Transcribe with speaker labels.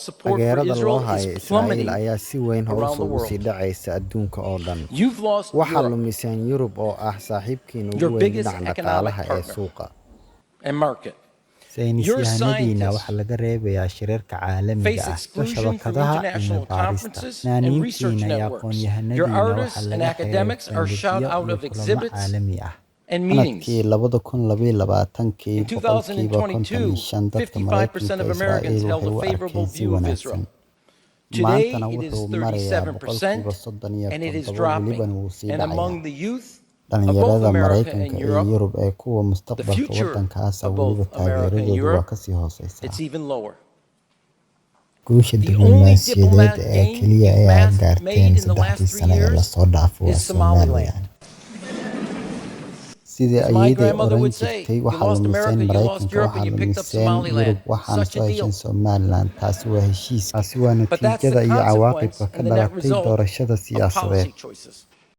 Speaker 1: support for
Speaker 2: taageerada loo
Speaker 1: Israel
Speaker 2: hayo
Speaker 1: is
Speaker 2: Israa'iil
Speaker 1: plummeting
Speaker 2: ayaa si weyn hoos
Speaker 1: around the
Speaker 2: ugu sii
Speaker 1: world.
Speaker 2: dhacaysa adduunka oo dhan.
Speaker 1: You've lost
Speaker 2: Waxaa
Speaker 1: Europe,
Speaker 2: lumiseen Yurub oo ah saaxiibkiina ugu
Speaker 1: your
Speaker 2: weyn
Speaker 1: biggest
Speaker 2: dhinaca
Speaker 1: economic
Speaker 2: dhaqaalaha ee
Speaker 1: partner
Speaker 2: suuqa.
Speaker 1: and market.
Speaker 3: saynis
Speaker 1: Your
Speaker 3: yahanadiina waxaa
Speaker 1: scientists
Speaker 3: laga reebayaa shirarka caalamiga
Speaker 1: face
Speaker 3: ah iyo
Speaker 1: exclusion from
Speaker 3: shabakadaha
Speaker 1: international
Speaker 3: cilmi-baarista.
Speaker 1: conferences and research
Speaker 3: Fanaaniintiina iyo
Speaker 1: networks. Your
Speaker 3: aqoon-yahanadiina
Speaker 1: artists
Speaker 3: waxaa
Speaker 1: and
Speaker 3: laga xiray
Speaker 1: academics are shut
Speaker 3: bandhigyo
Speaker 1: out
Speaker 3: iyo
Speaker 1: of
Speaker 3: kulamo
Speaker 1: exhibits
Speaker 3: caalami ah.
Speaker 1: and meetings.
Speaker 2: Sanadkii 2022
Speaker 1: In
Speaker 2: boqolkiiba
Speaker 1: 2022,
Speaker 2: 55% dadka
Speaker 1: 55%
Speaker 2: Mareykanka
Speaker 1: of Americans
Speaker 2: Israa'iil
Speaker 1: held
Speaker 2: waxay
Speaker 1: a
Speaker 2: u
Speaker 1: favorable
Speaker 2: arkeen si
Speaker 1: view of
Speaker 2: wanaagsan.
Speaker 1: Israel. Today,
Speaker 2: Maantana
Speaker 1: it is
Speaker 2: wuxuu marayaa
Speaker 1: 37%,
Speaker 2: boqolkiiba
Speaker 1: and it is
Speaker 2: 37
Speaker 1: dropping.
Speaker 2: welibana wuu sii
Speaker 1: And among
Speaker 2: dhacayaa.
Speaker 1: the youth of both
Speaker 2: Dhalinyarada
Speaker 1: America and
Speaker 2: Mareykanka iyo
Speaker 1: Europe,
Speaker 2: Yurub ee kuwa
Speaker 1: the
Speaker 2: mustaqbalka
Speaker 1: future
Speaker 2: waddankaasa
Speaker 1: of both
Speaker 2: weliba
Speaker 1: America and
Speaker 2: taageeradoodu waa
Speaker 1: Europe,
Speaker 2: ka sii hooseysaa.
Speaker 1: it's even lower.
Speaker 2: Guusha
Speaker 1: The only
Speaker 2: diblomaasiyadeed
Speaker 1: diplomatic
Speaker 2: ee
Speaker 1: gain
Speaker 2: keliya
Speaker 1: you've
Speaker 2: ee aad
Speaker 1: made
Speaker 2: gaarteen
Speaker 1: in the last
Speaker 2: 3
Speaker 1: 3
Speaker 2: sano ee
Speaker 1: years
Speaker 2: lasoo dhaafay waa
Speaker 1: is Somaliland.
Speaker 2: Somaliland. Sidii
Speaker 1: As my
Speaker 2: ayeeday
Speaker 1: grandmother
Speaker 2: oran
Speaker 1: would say,
Speaker 2: jirtay,
Speaker 1: you
Speaker 2: waxaa
Speaker 1: lost
Speaker 2: lumiseen
Speaker 1: America, you lost
Speaker 2: Mareykanka,
Speaker 1: Europe, and
Speaker 2: waxaa
Speaker 1: you picked up
Speaker 2: lumiseen
Speaker 1: Somaliland.
Speaker 2: Yurub, waxaana
Speaker 1: Such
Speaker 2: soo
Speaker 1: a
Speaker 2: hesheen
Speaker 1: deal.
Speaker 2: Somaliland. Taasi waa heshiis. Taasi waa
Speaker 1: But that's the
Speaker 2: natiijada iyo
Speaker 1: consequence
Speaker 2: cawaaqibka ka
Speaker 1: and the net
Speaker 2: dhalatay
Speaker 1: result
Speaker 2: doorashada
Speaker 1: of
Speaker 2: siyaasadeed.
Speaker 1: policy choices.